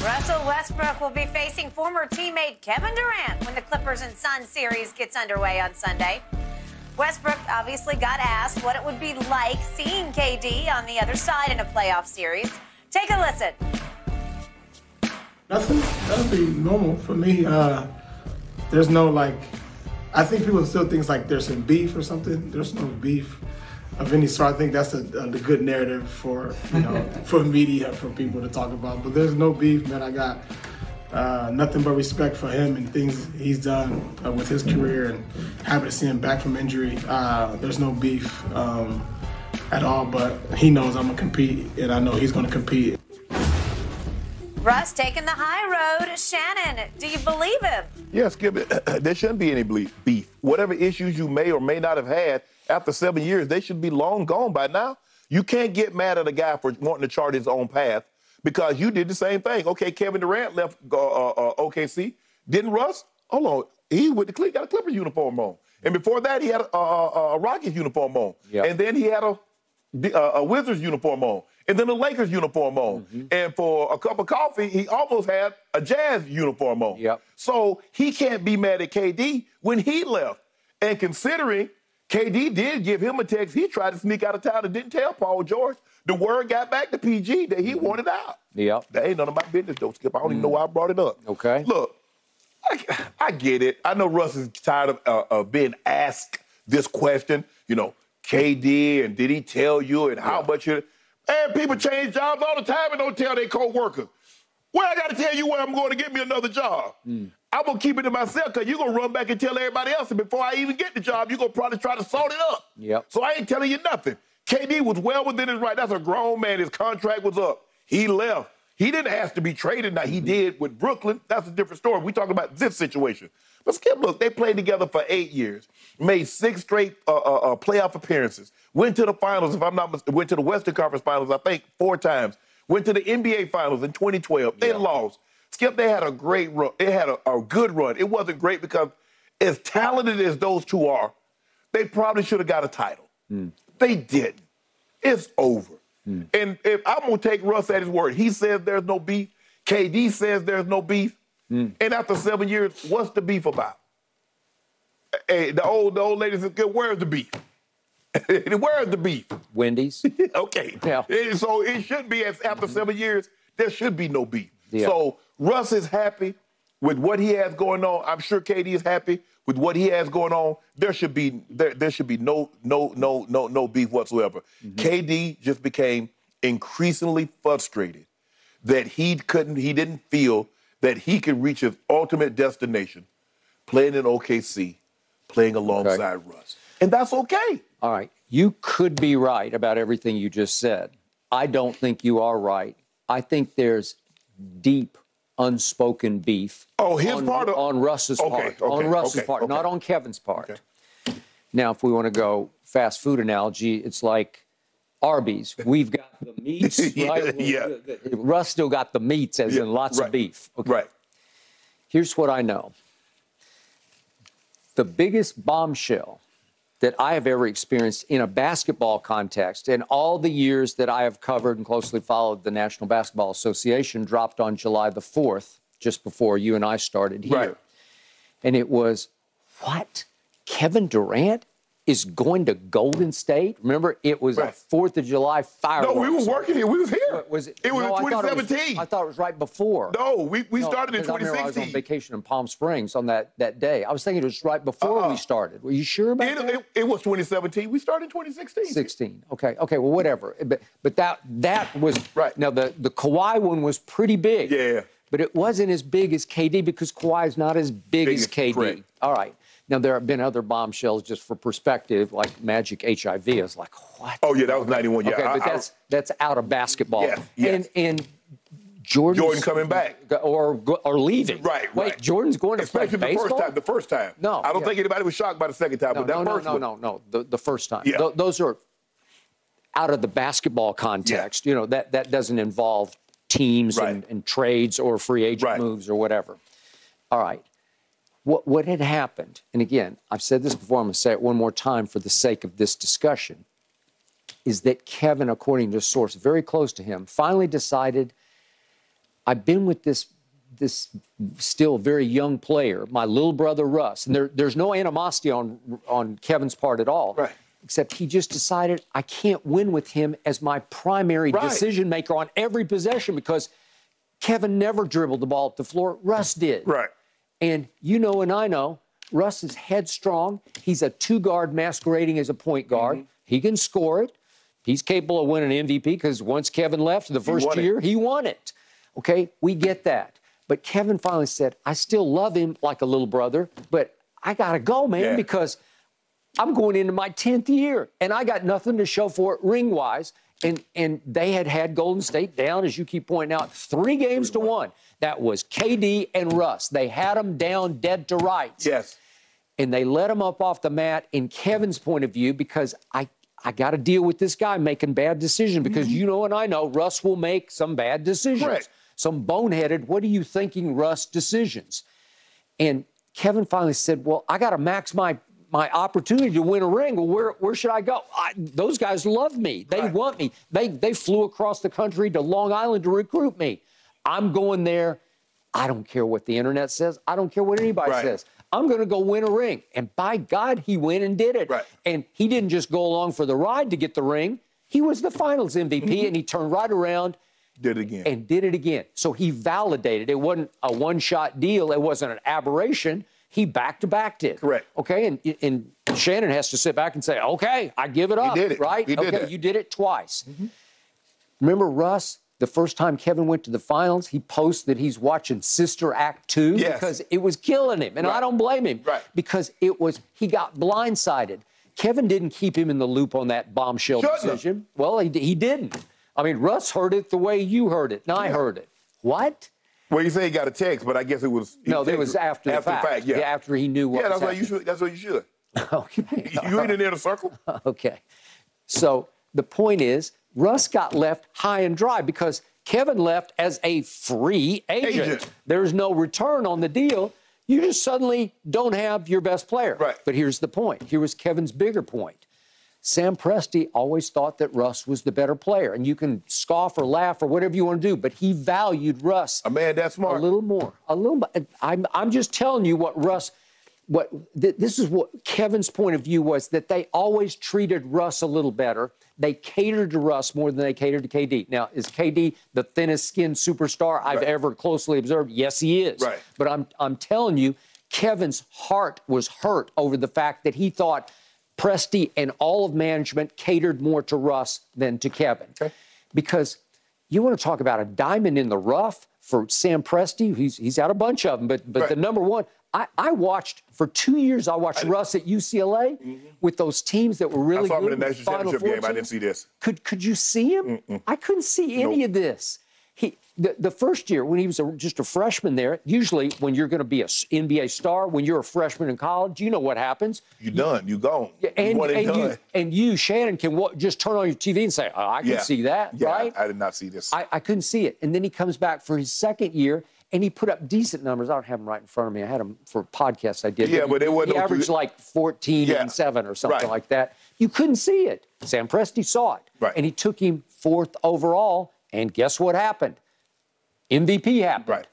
Russell Westbrook will be facing former teammate Kevin Durant when the Clippers and Suns series gets underway on Sunday. Westbrook obviously got asked what it would be like seeing KD on the other side in a playoff series. Take a listen. That'll be normal for me. There's no I think people still think like there's some beef or something. There's no beef of any sort. I think that's the good narrative for for media, for people to talk about. But there's no beef, man. I got nothing but respect for him and things he's done with his career, and happy to see him back from injury. There's no beef at all, but he knows I'm gonna compete, and I know he's gonna compete. Russ taking the high road. Shannon, do you believe him? Yes, Skip. There shouldn't be any beef. Whatever issues you may or may not have had after 7 years, they should be long gone by now. You can't get mad at a guy for wanting to chart his own path because you did the same thing. Okay, Kevin Durant left OKC. Didn't Russ? Hold on. He got a Clippers uniform on. And before that, he had a Rockets uniform on. Yep. And then he had a Wizards uniform on. And then a Lakers uniform on. Mm-hmm. And for a cup of coffee, he almost had a Jazz uniform on. Yep. So he can't be mad at KD when he left. And considering KD did give him a text, he tried to sneak out of town and didn't tell Paul George. The word got back to PG that he wanted out. Yep. That ain't none of my business, though, Skip. I don't even know why I brought it up. Okay. Look, I get it. I know Russ is tired of being asked this question. KD, and did he tell you, and how much you... And people change jobs all the time and don't tell their co-workers. Well, I got to tell you where I'm going to get me another job. I'm going to keep it to myself because you're going to run back and tell everybody else. And before I even get the job, you're going to probably try to sort it up. Yep. So I ain't telling you nothing. KD was well within his right. That's a grown man. His contract was up. He left. He didn't ask to be traded. Now, he did with Brooklyn. That's a different story. We're talking about this situation. But Skip, look, they played together for 8 years, made 6 straight playoff appearances, went to the finals, if I'm not mistaken, went to the Western Conference Finals, I think, 4 times, went to the NBA Finals in 2012. They lost. Skip, they had a great run. It had a good run. It wasn't great because as talented as those two are, they probably should have got a title. They didn't. It's over. And if I'm going to take Russ at his word, he says there's no beef. KD says there's no beef. And after 7 years, what's the beef about? Hey, the old lady says, where's the beef? Where's the beef? Wendy's. Okay. Yeah. So it should be, after 7 years, there should be no beef. Yeah. So Russ is happy with what he has going on. I'm sure KD is happy with what he has going on. There should be no beef whatsoever. KD just became increasingly frustrated that he didn't feel that he could reach his ultimate destination playing in OKC, playing alongside Russ. And that's okay. All right. You could be right about everything you just said. I don't think you are right. I think there's deep, unspoken beef on Russ's part. On Russ's part, not on Kevin's part. Okay. Now, if we want to go fast food analogy, it's like Arby's. We've got the meats, right? Russ still got the meats, as in lots of beef. Okay. Right. Here's what I know. The biggest bombshell that I have ever experienced in a basketball context in all the years that I have covered and closely followed the National Basketball Association dropped on July the 4th, just before you and I started here. Right. And it was, what? Kevin Durant is going to Golden State? Remember, it was a 4th of July fireworks. No, we were working here. We was here. Was it? It was in 2017. I thought it was right before. No, we started in 2016. I was on vacation in Palm Springs on that day. I was thinking it was right before we started. Were you sure about that? It was 2017. We started in 2016. 16. Okay, well, whatever. But that was right. Now, the Kawhi one was pretty big. Yeah. But it wasn't as big as KD because Kawhi's not as big as KD. Correct. All right. Now, there have been other bombshells, just for perspective, like Magic HIV. I was like, what? Oh, yeah, that was 91. Yeah, okay, but that's out of basketball. Yes. And Jordan coming back. Or leaving. Right. Wait, Jordan's going to play baseball? The first time. No. I don't think anybody was shocked by the second time. No. The first time. Yeah. Those are out of the basketball context. Yeah. That doesn't involve teams and trades or free agent moves or whatever. All right. What had happened, and again, I've said this before, I'm going to say it one more time for the sake of this discussion, is that Kevin, according to a source very close to him, finally decided, I've been with this still very young player, my little brother Russ, and there's no animosity on Kevin's part at all. Right. Except he just decided I can't win with him as my primary decision maker on every possession because Kevin never dribbled the ball up the floor. Russ did. Right. And you know and I know, Russ is headstrong. He's a two-guard masquerading as a point guard. Mm-hmm. He can score it. He's capable of winning an MVP because once Kevin left the first year, he won it. Okay, we get that. But Kevin finally said, I still love him like a little brother, but I got to go, man, because I'm going into my 10th year, and I got nothing to show for it ring-wise. And they had Golden State down, as you keep pointing out, 3 games to 1. That was KD and Russ. They had them down dead to rights. Yes. And they let him up off the mat in Kevin's point of view because I got to deal with this guy making bad decisions because you know and I know Russ will make some bad decisions. Correct. Some boneheaded, what are you thinking, Russ decisions? And Kevin finally said, well, I got to max my opportunity to win a ring. Well, where should I go? Those guys love me. They want me. They flew across the country to Long Island to recruit me. I'm going there. I don't care what the internet says. I don't care what anybody says. I'm going to go win a ring. And by God, he went and did it. Right. And he didn't just go along for the ride to get the ring. He was the finals MVP, and he turned right around. Did it again. And did it again. So he validated. It wasn't a one-shot deal. It wasn't an aberration. He back-to-backed it. Correct. Okay, and Shannon has to sit back and say, okay, I give it up. He did it. Right? He did okay, it. you did it twice. Remember Russ, the first time Kevin went to the finals, he posted that he's watching Sister Act 2 because it was killing him. And I don't blame him because he got blindsided. Kevin didn't keep him in the loop on that bombshell decision. Well, he didn't. I mean, Russ heard it the way you heard it, and I heard it. What? Well, you say he got a text, but I guess it was... No, it was after the fact. Yeah, after he knew what was happening. That's what you should. Okay. You ain't in there to circle. Okay. So the point is, Russ got left high and dry because Kevin left as a free agent. There's no return on the deal. You just suddenly don't have your best player. Right. But here's the point. Here was Kevin's bigger point. Sam Presti always thought that Russ was the better player. And you can scoff or laugh or whatever you want to do, but he valued Russ a man that smart. A little more. A little. I'm just telling you what Russ... this is what Kevin's point of view was, that they always treated Russ a little better. They catered to Russ more than they catered to KD. Now, is KD the thinnest-skinned superstar I've ever closely observed? Yes, he is. Right. But I'm telling you, Kevin's heart was hurt over the fact that he thought Presti and all of management catered more to Russ than to Kevin. Okay. Because you want to talk about a diamond in the rough for Sam Presti. He's had a bunch of them, but the number one, I watched for 2 years. I watched Russ at UCLA with those teams that were really good. I saw him in the national championship game. I didn't see this. Could you see him? I couldn't see any of this. The first year when he was just a freshman there, usually when you're going to be an NBA star, when you're a freshman in college, you know what happens. You're done. You're gone. And you, Shannon, can just turn on your TV and say, oh, I can see that, right? I did not see this. I couldn't see it. And then he comes back for his second year, and he put up decent numbers. I don't have them right in front of me. I had them for podcasts I did. Yeah, but it wasn't. He averaged like 14 and 7 or something like that. You couldn't see it. Sam Presti saw it. Right. And he took him 4th overall, and guess what happened? MVP happened. Right.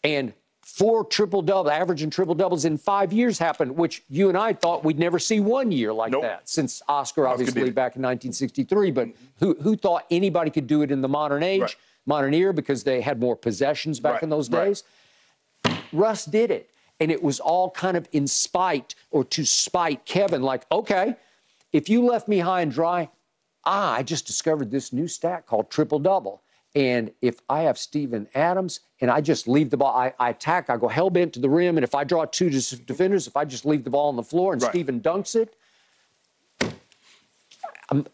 And 4 triple-double, averaging triple-doubles in 5 years happened, which you and I thought we'd never see 1 year like that since Oscar obviously back in 1963. But who thought anybody could do it in the modern age? Right. Modern era, because they had more possessions back in those days. Russ did it. And it was all kind of in spite or to spite Kevin. Like, okay, if you left me high and dry, I just discovered this new stat called triple-double. And if I have Steven Adams and I just leave the ball, I attack, I go hell-bent to the rim, and if I draw 2 defenders, if I just leave the ball on the floor and Steven dunks it,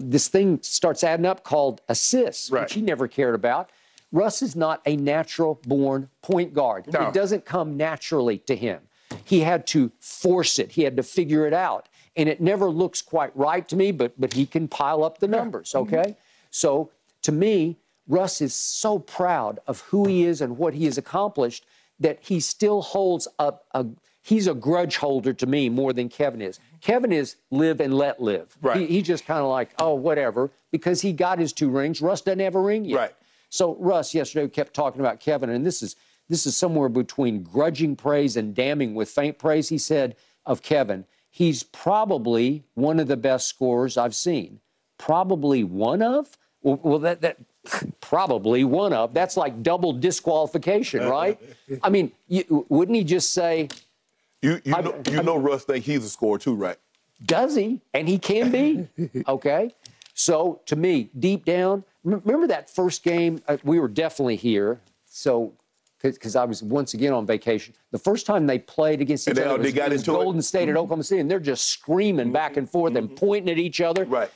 this thing starts adding up called assists, which he never cared about. Russ is not a natural-born point guard. No. It doesn't come naturally to him. He had to force it. He had to figure it out. And it never looks quite right to me, but he can pile up the numbers, okay? So, to me, Russ is so proud of who he is and what he has accomplished that he still holds he's a grudge holder to me more than Kevin is. Kevin is live and let live. Right. He just kind of like, oh, whatever, because he got his 2 rings. Russ doesn't have a ring yet. Right. So Russ yesterday kept talking about Kevin, and this is somewhere between grudging praise and damning with faint praise. He said of Kevin, he's probably one of the best scorers I've seen. Probably one of? Well, that probably one of. That's like double disqualification, right? I mean, wouldn't he just say? You know, Russ think he's a scorer too, right? Does he? And he can be. Okay. So to me, deep down, remember that first game? We were definitely here. So. Because I was once again on vacation. The first time they played against each other was Golden State at Oklahoma City, and they're just screaming back and forth and pointing at each other. Right.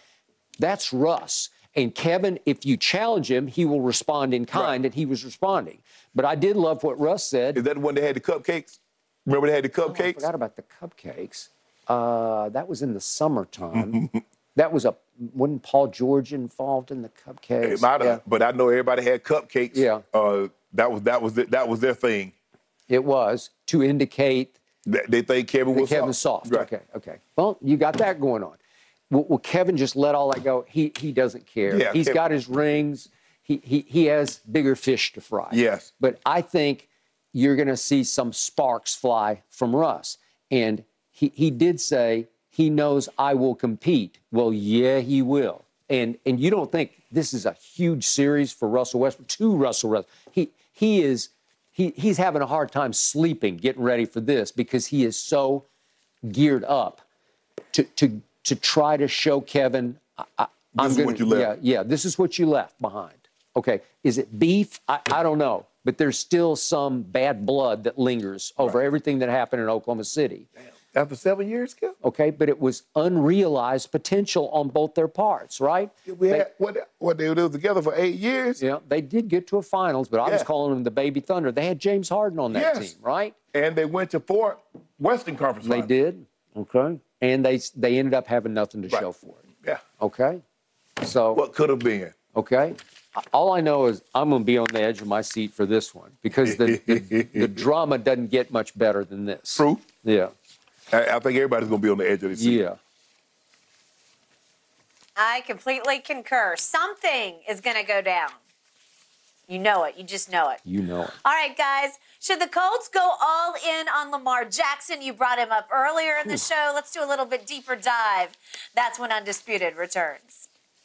That's Russ. And Kevin, if you challenge him, he will respond in kind, and he was responding. But I did love what Russ said. Is that the one that had the cupcakes? Remember they had the cupcakes? I forgot about the cupcakes. That was in the summertime. Wasn't Paul George involved in the cupcakes? It might have, but I know everybody had cupcakes. Yeah. That was their thing. It was to indicate they think Kevin was soft. Right. Okay. Well, you got that going on. Will Kevin just let all that go? He doesn't care. Yeah, He's got his rings. He has bigger fish to fry. Yes. But I think you're going to see some sparks fly from Russ. And he did say he knows I will compete. Well, yeah, he will. And you don't think this is a huge series for Russell Westbrook? He's having a hard time sleeping, getting ready for this because he is so geared up to try to show Kevin. This is what you left. Yeah, this is what you left behind. Okay, is it beef? I don't know, but there's still some bad blood that lingers over everything that happened in Oklahoma City. Damn. After 7 years, Kev? Okay, but it was unrealized potential on both their parts, right? We had they were together for 8 years. Yeah, they did get to a finals, but I was calling them the Baby Thunder. They had James Harden on that team, right? And they went to 4 Western Conference finals. They did. Okay. And they ended up having nothing to show for it. Yeah. Okay. So what could have been? Okay. All I know is I'm going to be on the edge of my seat for this one because the drama doesn't get much better than this. True. Yeah. I think everybody's going to be on the edge of the seat. Yeah. I completely concur. Something is going to go down. You know it. You just know it. You know it. All right, guys. Should the Colts go all in on Lamar Jackson? You brought him up earlier in the show. Let's do a little bit deeper dive. That's when Undisputed returns.